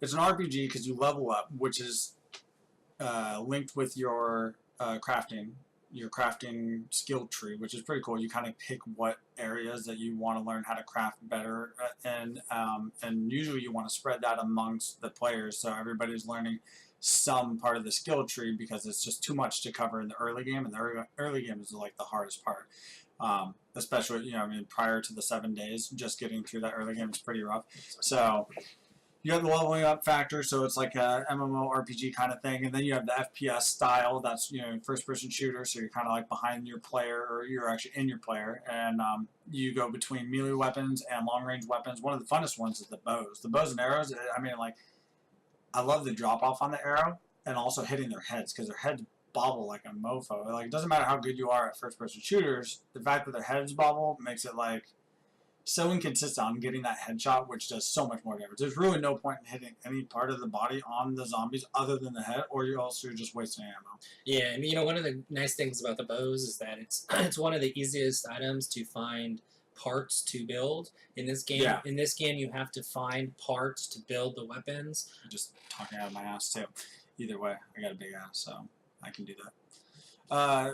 it's an RPG because you level up, which is linked with your crafting skill tree, which is pretty cool. You kind of pick what areas that you want to learn how to craft better, and usually you want to spread that amongst the players so everybody's learning some part of the skill tree, because it's just too much to cover in the early game, and the early game is like the hardest part. Especially, I mean, prior to the 7 days, just getting through that early game is pretty rough. So you have the leveling up factor, so it's like a MMORPG kind of thing, and then you have the FPS style. That's first-person shooter, so you're kind of like behind your player, or you're actually in your player, and you go between melee weapons and long-range weapons. One of the funnest ones is the bows. The bows and arrows. I mean, like, I love the drop off on the arrow, and also hitting their heads, because their heads bobble like a mofo. Like, it doesn't matter how good you are at first-person shooters, the fact that their heads bobble makes it like so inconsistent on getting that headshot, which does so much more damage. There's really no point in hitting any part of the body on the zombies other than the head, or you're also just wasting ammo. Yeah, and one of the nice things about the bows is that it's one of the easiest items to find parts to build in this game. Yeah. In this game, you have to find parts to build the weapons. I'm just talking out of my ass too. Either way, I got a big ass, so I can do that.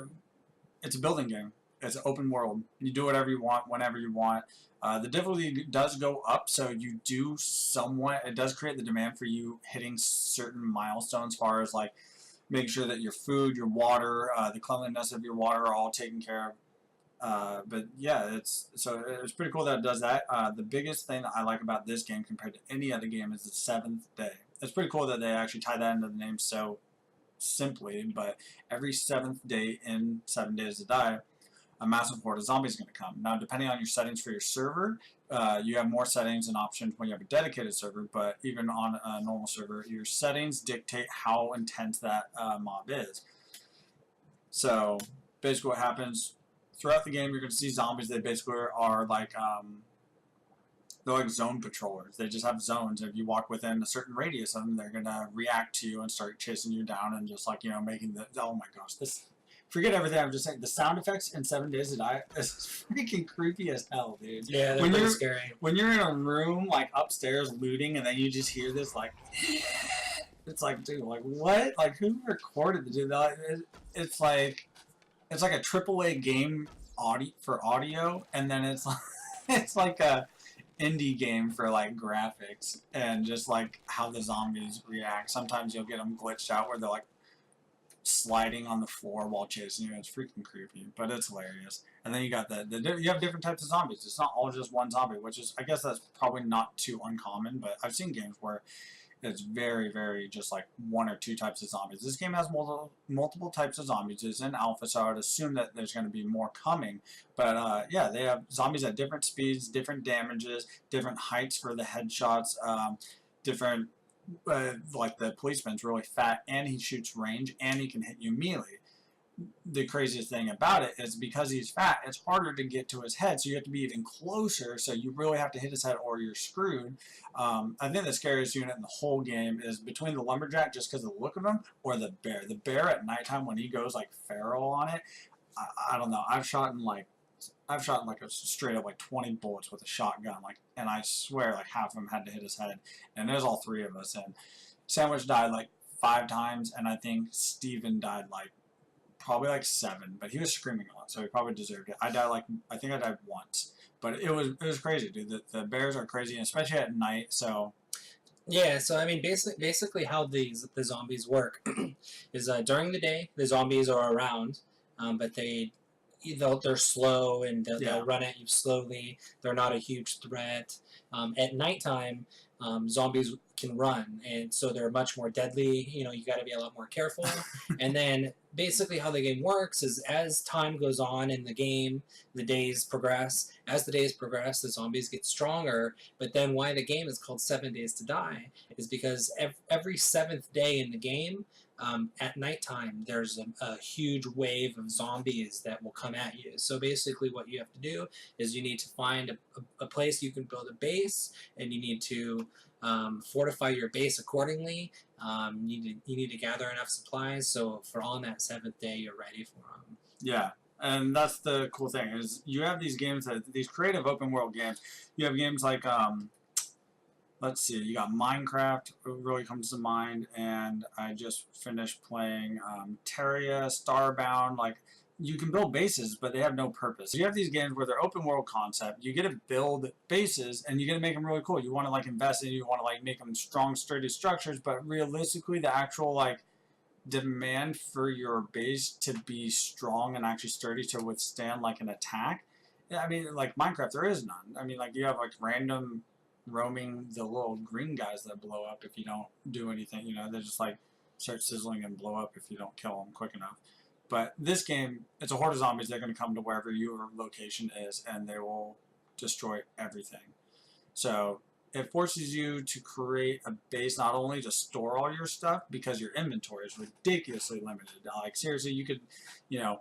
It's a building game. It's an open world. You do whatever you want, whenever you want. The difficulty does go up, so you do somewhat, it does create the demand for you hitting certain milestones as far as like making sure that your food, your water, the cleanliness of your water are all taken care of. But yeah, it's pretty cool that it does that. The biggest thing that I like about this game compared to any other game is the 7th day. It's pretty cool that they actually tie that into the name so simply, but every 7th day in 7 Days to Die, a massive horde of zombies is going to come. Now, depending on your settings for your server, you have more settings and options when you have a dedicated server, but even on a normal server, your settings dictate how intense that mob is. So, basically what happens, throughout the game, you're going to see zombies. They basically are like, they're like zone patrollers. They just have zones. If you walk within a certain radius of them, they're going to react to you and start chasing you down and just like, making the, oh my gosh, this... Forget everything I'm just saying. The sound effects in 7 Days to Die is freaking creepy as hell, dude. Yeah, they're pretty scary. When you're in a room, like, upstairs looting, and then you just hear this, like... It's like, dude, like, what? Like, who recorded the dude? It's like a AAA game for audio, and then it's like, it's like a indie game for, like, graphics, and just, like, how the zombies react. Sometimes you'll get them glitched out where they're, like, sliding on the floor while chasing you. It's freaking creepy, but it's hilarious. And then you got you have different types of zombies. It's not all just one zombie, which is, I guess that's probably not too uncommon, but I've seen games where it's very, very just like 1 or 2 types of zombies. This game has multiple types of zombies. It's in alpha, so I would assume that there's going to be more coming. But yeah, they have zombies at different speeds, different damages, different heights for the headshots, different... like the policeman's really fat, and he shoots range, and he can hit you melee. The craziest thing about it is because he's fat, it's harder to get to his head, so you have to be even closer, so you really have to hit his head or you're screwed. I think the scariest unit in the whole game is between the lumberjack, just because of the look of him, or the bear. The bear at nighttime, when he goes like feral on it, I don't know. I've shot in like a straight up like 20 bullets with a shotgun, like, and I swear like half of them had to hit his head, and there's all 3 of us. And Sandwich died like 5 times, and I think Steven died like probably like 7, but he was screaming a lot, so he probably deserved it. I think I died once, but it was crazy, dude. The bears are crazy, especially at night. So yeah, so I mean, basically how the zombies work is during the day the zombies are around, but they're slow, and they'll run at you slowly. They're not a huge threat. At nighttime, zombies can run, and so they're much more deadly. You got to be a lot more careful. And then basically how the game works is as time goes on in the game, the days progress. As the days progress, the zombies get stronger. But then why the game is called 7 Days to Die is because every 7th day in the game, at nighttime, there's a huge wave of zombies that will come at you. So basically what you have to do is you need to find a place you can build a base, and you need to fortify your base accordingly. You need to gather enough supplies, so for on that 7th day, you're ready for them. Yeah. And that's the cool thing, is you have these games, these creative open world games. You have games like let's see, you got Minecraft really comes to mind, and I just finished playing Terraria, Starbound. Like, you can build bases, but they have no purpose. You have these games where they're open world concept. You get to build bases, and you get to make them really cool. You want to like invest in, you want to like make them strong, sturdy structures, but realistically, the actual like demand for your base to be strong and actually sturdy to withstand like an attack. Yeah, I mean, like Minecraft, there is none. I mean, like you have like random roaming the little green guys that blow up if you don't do anything. You know, they just like start sizzling and blow up if you don't kill them quick enough. But this game, it's a horde of zombies. They're going to come to wherever your location is, and they will destroy everything. So it forces you to create a base not only to store all your stuff because your inventory is ridiculously limited. Like seriously, you could, you know,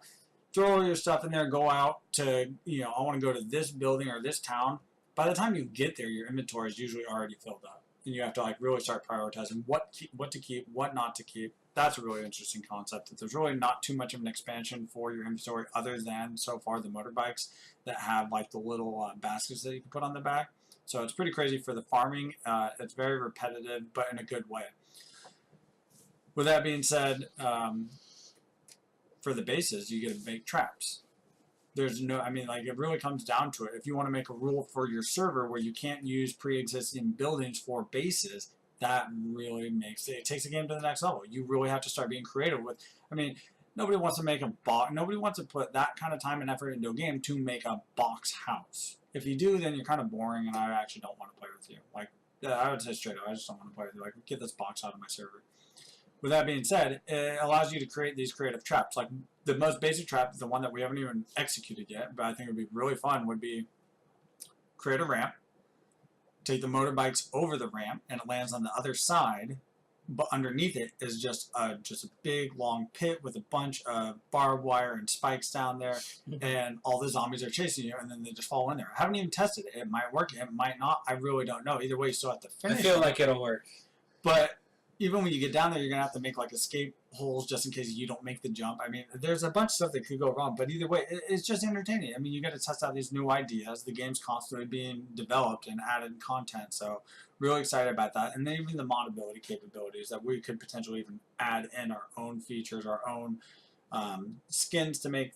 throw all your stuff in there, go out to, you know, I want to go to this building or this town. By the time you get there, your inventory is usually already filled up, and you have to like really start prioritizing what to keep, what not to keep. That's a really interesting concept. That there's really not too much of an expansion for your inventory other than so far the motorbikes that have like the little baskets that you can put on the back. So it's pretty crazy for the farming. It's very repetitive, but in a good way. With that being said, for the bases, you get to make traps. There's no, I mean, like it really comes down to it. If you want to make a rule for your server where you can't use pre-existing buildings for bases, that really makes it takes the game to the next level. You really have to start being creative with. I mean, nobody wants to make a box. Nobody wants to put that kind of time and effort into a game to make a box house. If you do, then you're kind of boring, and I actually don't want to play with you. Like, yeah, I would say straight up, I just don't want to play with you. Like, get this box out of my server. With that being said, it allows you to create these creative traps. Like, the most basic trap, the one that we haven't even executed yet, but I think it would be really fun, would be create a ramp, take the motorbikes over the ramp, and it lands on the other side, but underneath it is just a big long pit with a bunch of barbed wire and spikes down there, and all the zombies are chasing you, and then they just fall in there. I haven't even tested it. It might work. It might not. I really don't know. Either way, you still have to finish. I feel like it'll work. But even when you get down there, you're going to have to make like escape holes just in case you don't make the jump. I mean, there's a bunch of stuff that could go wrong, but either way, it's just entertaining. I mean, you got to test out these new ideas. The game's constantly being developed and added content, so really excited about that. And then even the modability capabilities that we could potentially even add in our own features, our own skins to make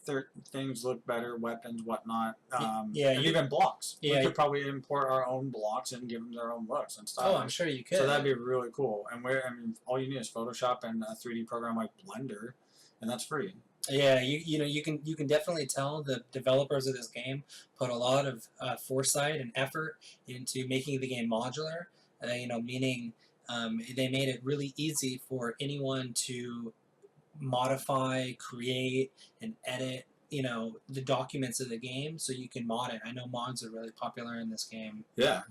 things look better, weapons, whatnot. And even blocks. We could probably import our own blocks and give them their own looks and stuff. Oh, I'm sure you could. So that'd be really cool. And I mean, all you need is Photoshop and a 3D program like Blender, and that's free. Yeah, you can definitely tell the developers of this game put a lot of foresight and effort into making the game modular. Meaning they made it really easy for anyone to modify, create, and edit, the documents of the game, so you can mod it. I know mods are really popular in this game. Yeah,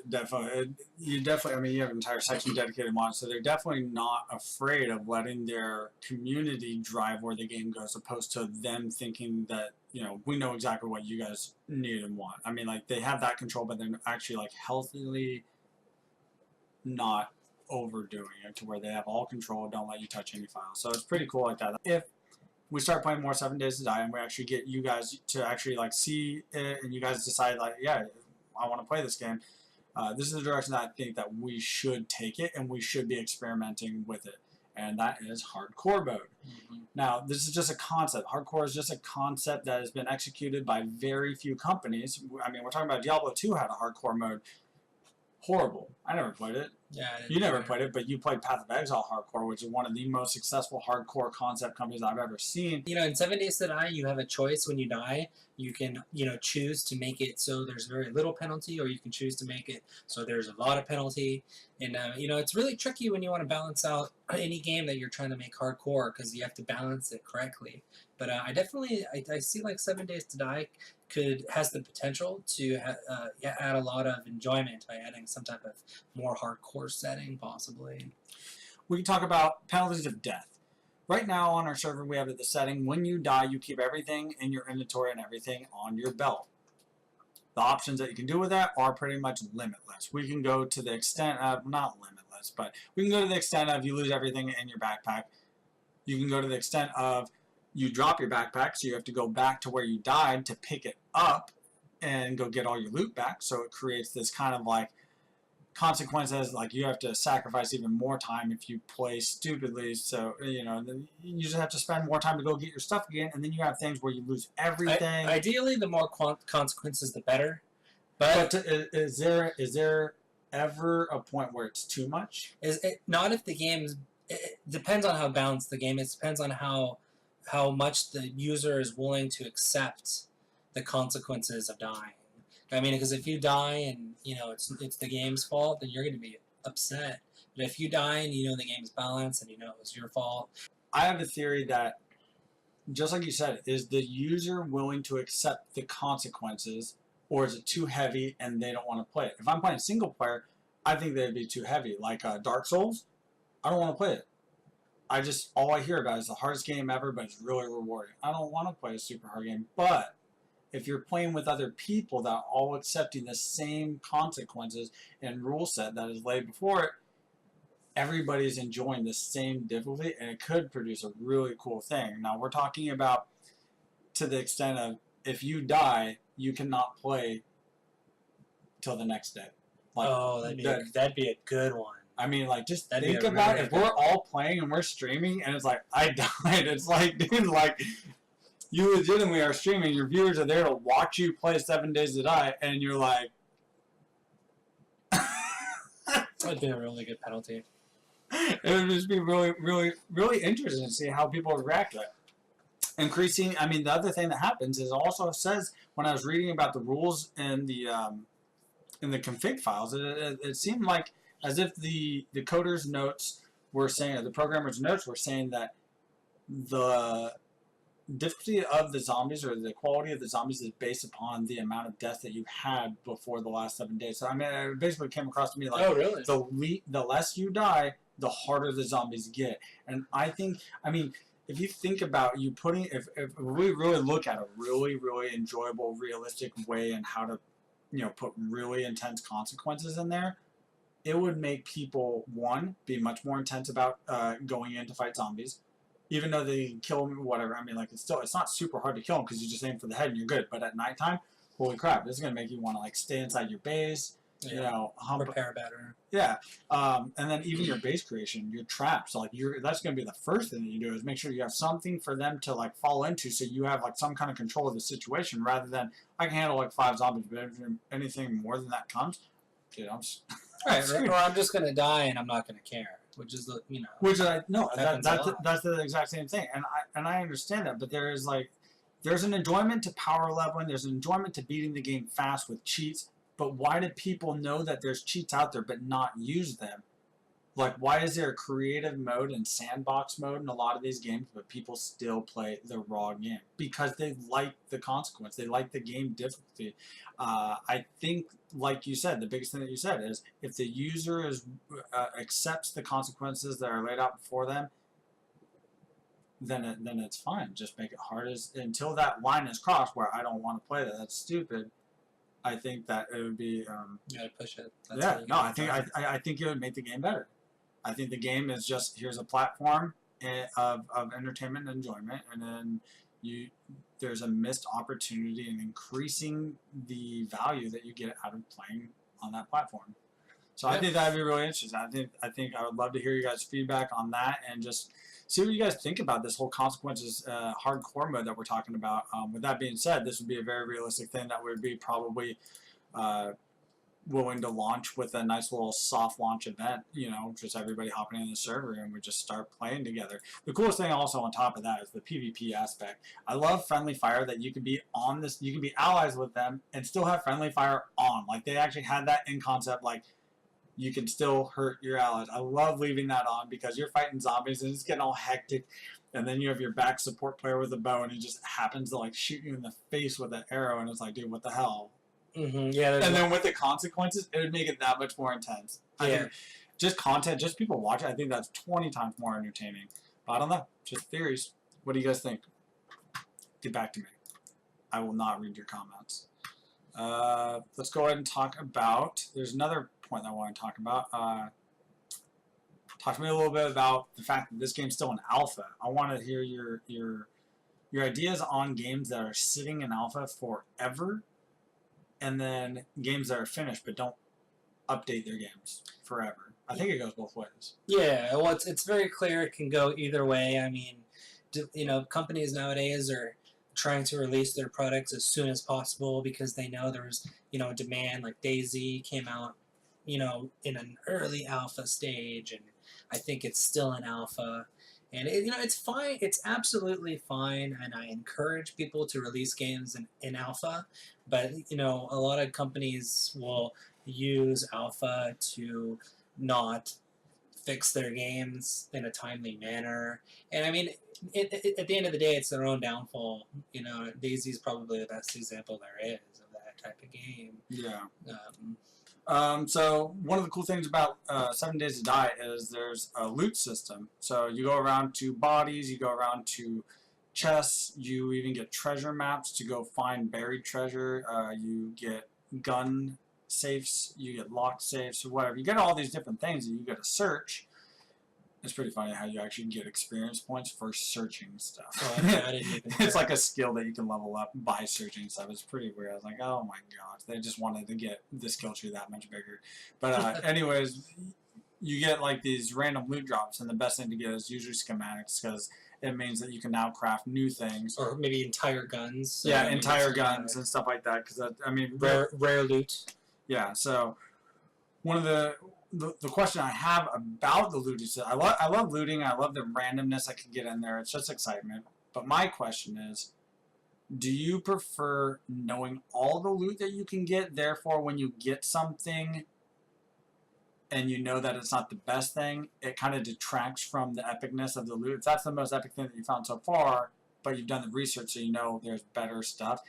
definitely. I mean, you have an entire section dedicated to mods, so they're definitely not afraid of letting their community drive where the game goes, opposed to them thinking that, we know exactly what you guys need and want. I mean, like, they have that control, but they're actually, like, healthily not overdoing it to where they have all control, don't let you touch any files. So it's pretty cool like that. If we start playing more 7 Days to Die and we actually get you guys to actually like see it and you guys decide like, yeah, I want to play this game, this is the direction that I think that we should take it, and we should be experimenting with it. And that is hardcore mode. Mm-hmm. Now, this is just a concept. Hardcore is just a concept that has been executed by very few companies. I mean, we're talking about Diablo 2 had a hardcore mode. Horrible. I never played it. Yeah, you never played it, but you played Path of Exile Hardcore, which is one of the most successful hardcore concept companies I've ever seen. In 7 Days to Die, you have a choice when you die. You can, choose to make it so there's very little penalty, or you can choose to make it so there's a lot of penalty. And, it's really tricky when you want to balance out any game that you're trying to make hardcore, because you have to balance it correctly. But I see like 7 Days to Die has the potential to add a lot of enjoyment by adding some type of more hardcore setting, possibly. We can talk about penalties of death. Right now on our server, we have the setting, when you die, you keep everything in your inventory and everything on your belt. The options that you can do with that are pretty much limitless. We can go to the extent of, not limitless, but we can go to the extent of you lose everything in your backpack. You can go to the extent of you drop your backpack, so you have to go back to where you died to pick it up and go get all your loot back. So it creates this kind of like consequences, like you have to sacrifice even more time if you play stupidly. So then you just have to spend more time to go get your stuff again, and then you have things where you lose everything. Ideally, the more consequences, the better. But is there ever a point where it's too much? Not if the game's. It depends on how balanced the game is. It depends on how much the user is willing to accept the consequences of dying. I mean, because if you die and it's the game's fault, then you're going to be upset. But if you die and the game's balanced and it was your fault, I have a theory that, just like you said, is the user willing to accept the consequences, or is it too heavy and they don't want to play it? If I'm playing single player, I think they'd be too heavy. Like Dark Souls, I don't want to play it. All I hear about is the hardest game ever, but it's really rewarding. I don't want to play a super hard game, but if you're playing with other people that are all accepting the same consequences and rule set that is laid before it, everybody's enjoying the same difficulty, and it could produce a really cool thing. Now, we're talking about to the extent of if you die, you cannot play till the next day. Like, that'd be a good one. I mean, like, just think about if we're all playing and we're streaming, and it's like, I died. It's like, dude, like, you legitimately are streaming. Your viewers are there to watch you play 7 Days to Die, and you're like... That'd be a really good penalty. It would just be really, really, really interesting to see how people react to it. Increasing, I mean, the other thing that happens is also says, when I was reading about the rules in the config files, it seemed like as if the coder's notes were saying, or the programmer's notes were saying that the difficulty of the zombies, or the quality of the zombies, is based upon the amount of death that you had before the last 7 days. So, I mean, it basically came across to me like, oh, really? The less you die, the harder the zombies get. And I think, I mean, if you think about you putting, if we really look at a really, really enjoyable, realistic way and how to, put really intense consequences in there, it would make people, one, be much more intense about going in to fight zombies. Even though they kill them, whatever. I mean, like, it's not super hard to kill them because you just aim for the head and you're good. But at nighttime, holy crap, this is going to make you want to, like, stay inside your base, prepare better. Yeah. And then even your base creation, your traps, so, like, that's going to be the first thing that you do is make sure you have something for them to, like, fall into, so you have, like, some kind of control of the situation, rather than, I can handle, like, 5 zombies, but if anything more than that comes, dude, I'm just... Right, or I'm just going to die and I'm not going to care. Which is the Which that's the exact same thing, and I understand that, but there's an enjoyment to power leveling, there's an enjoyment to beating the game fast with cheats, but why do people know that there's cheats out there but not use them? Like, why is there a creative mode and sandbox mode in a lot of these games, but people still play the raw game? Because they like the consequence. They like the game difficulty. I think, like you said, the biggest thing that you said is if the user accepts the consequences that are laid out before them, then it's fine. Just make it hard until that line is crossed where I don't want to play that. That's stupid. I think that it would be... you gotta push it. I think it would make the game better. I think the game is just, here's a platform of entertainment and enjoyment, and then there's a missed opportunity in increasing the value that you get out of playing on that platform. So I think that would be really interesting. I think I would love to hear you guys' feedback on that, and just see what you guys think about this whole consequences hardcore mode that we're talking about. With that being said, this would be a very realistic thing that would be probably willing to launch with a nice little soft launch event, just everybody hopping in the server and we just start playing together. The coolest thing also on top of that is the PvP aspect. I love friendly fire, that you can be on this, you can be allies with them and still have friendly fire on. Like, they actually had that in concept, like, you can still hurt your allies. I love leaving that on because you're fighting zombies and it's getting all hectic, and then you have your back support player with a bow and he just happens to, like, shoot you in the face with an arrow, and it's like, dude, what the hell? Mm-hmm. Yeah, and then with the consequences, it would make it that much more intense. I think just content, just people watching, I think that's 20 times more entertaining. But I don't know. Just theories. What do you guys think? Get back to me. I will not read your comments. Let's go ahead and talk about, there's another point that I want to talk about. Talk to me a little bit about the fact that this game's still in alpha. I want to hear your ideas on games that are sitting in alpha forever, and then games that are finished but don't update their games forever. I think it goes both ways. Yeah, well, it's very clear it can go either way. I mean, companies nowadays are trying to release their products as soon as possible because they know there's, demand. Like DayZ came out, in an early alpha stage, and I think it's still in alpha. And it's fine. It's absolutely fine, and I encourage people to release games in alpha. But a lot of companies will use alpha to not fix their games in a timely manner. And I mean, at the end of the day, it's their own downfall. DayZ is probably the best example there is of that type of game. Yeah. So one of the cool things about 7 Days to Die is there's a loot system. So you go around to bodies, you go around to chests, you even get treasure maps to go find buried treasure. You get gun safes, you get locked safes, or whatever. You get all these different things, and you get a search. It's pretty funny how you actually get experience points for searching stuff. Oh, I didn't even It's like a skill that you can level up by searching stuff. It's pretty weird. I was like, oh my gosh, they just wanted to get the skill tree that much bigger. But anyways, you get like these random loot drops, and the best thing to get is usually schematics because it means that you can now craft new things. Or maybe entire guns. So yeah, entire guns and stuff like that. Because rare loot. Yeah, so one of the question I have about the looting system, I love looting, I love the randomness I can get in there, it's just excitement. But my question is, do you prefer knowing all the loot that you can get, therefore when you get something and you know that it's not the best thing, it kind of detracts from the epicness of the loot? If that's the most epic thing that you found so far, but you've done the research so you know there's better stuff,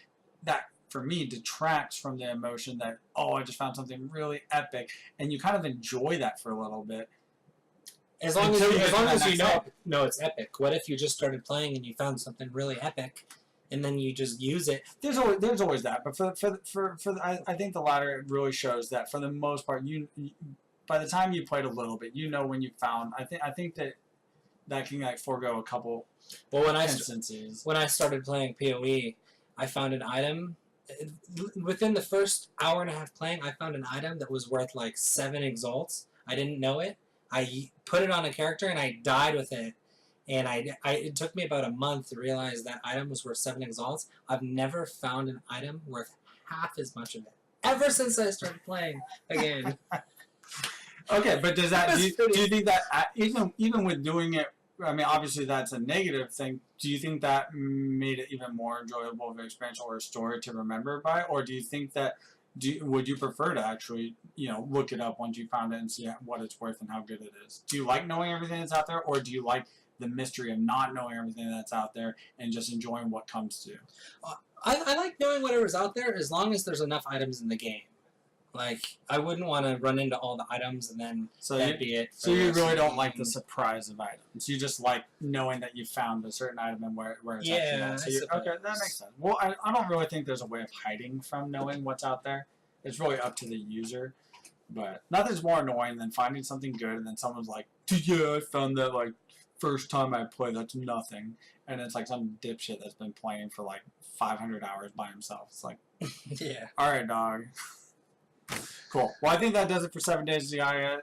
that for me detracts from the emotion that, oh, I just found something really epic, and you kind of enjoy that for a little bit. As long as you know it's epic. What if you just started playing and you found something really epic, and then you just use it? There's always that, but I think the latter really shows that for the most part, you by the time you played a little bit, you know when you found. I think that can like forego a couple. Well, instances. When I started playing PoE, I found an item. Within the first hour and a half playing, I found an item that was worth like 7 exalts. I didn't know it. I put it on a character and I died with it. And it took me about a month to realize that item was worth 7 exalts. I've never found an item worth half as much of it ever since I started playing again. Okay, but does that do you think that even with doing it? I mean, obviously that's a negative thing. Do you think that made it even more enjoyable of an experience or a story to remember by? Or do you think that, would you prefer to actually, look it up once you found it and see what it's worth and how good it is? Do you like knowing everything that's out there, or do you like the mystery of not knowing everything that's out there and just enjoying what comes to you? I like knowing whatever's out there as long as there's enough items in the game. Like, I wouldn't want to run into all the items and then that'd be it. So you really don't like the surprise of items. You just like knowing that you found a certain item and where it's actually at. So okay, that makes sense. Well, I don't really think there's a way of hiding from knowing what's out there. It's really up to the user. But nothing's more annoying than finding something good and then someone's like, yeah, I found that like first time I played, that's nothing. And it's like some dipshit that's been playing for like 500 hours by himself. It's like, yeah. All right, dog. Cool. Well, I think that does it for 7 Days to Die.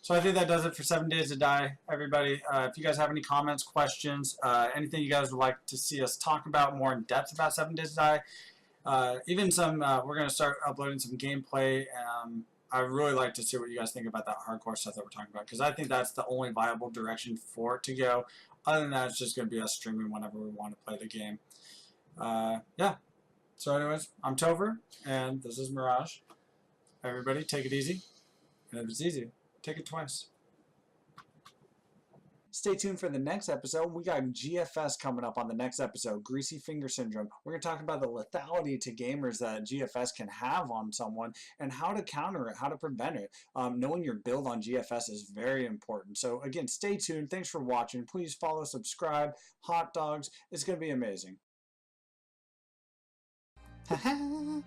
So I think that does it for 7 Days to Die, everybody. If you guys have any comments, questions, anything you guys would like to see us talk about more in depth about 7 Days to Die, even some, we're going to start uploading some gameplay. I really like to see what you guys think about that hardcore stuff that we're talking about, because I think that's the only viable direction for it to go. Other than that, it's just going to be us streaming whenever we want to play the game. Yeah. So anyways, I'm Tover, and this is Mirage. Everybody, take it easy. And if it's easy, take it twice. Stay tuned for the next episode. We got GFS coming up on the next episode, Greasy Finger Syndrome. We're going to talk about the lethality to gamers that GFS can have on someone and how to counter it, how to prevent it. Knowing your build on GFS is very important. So again, stay tuned. Thanks for watching. Please follow, subscribe. Hot dogs. It's going to be amazing. Ha ha!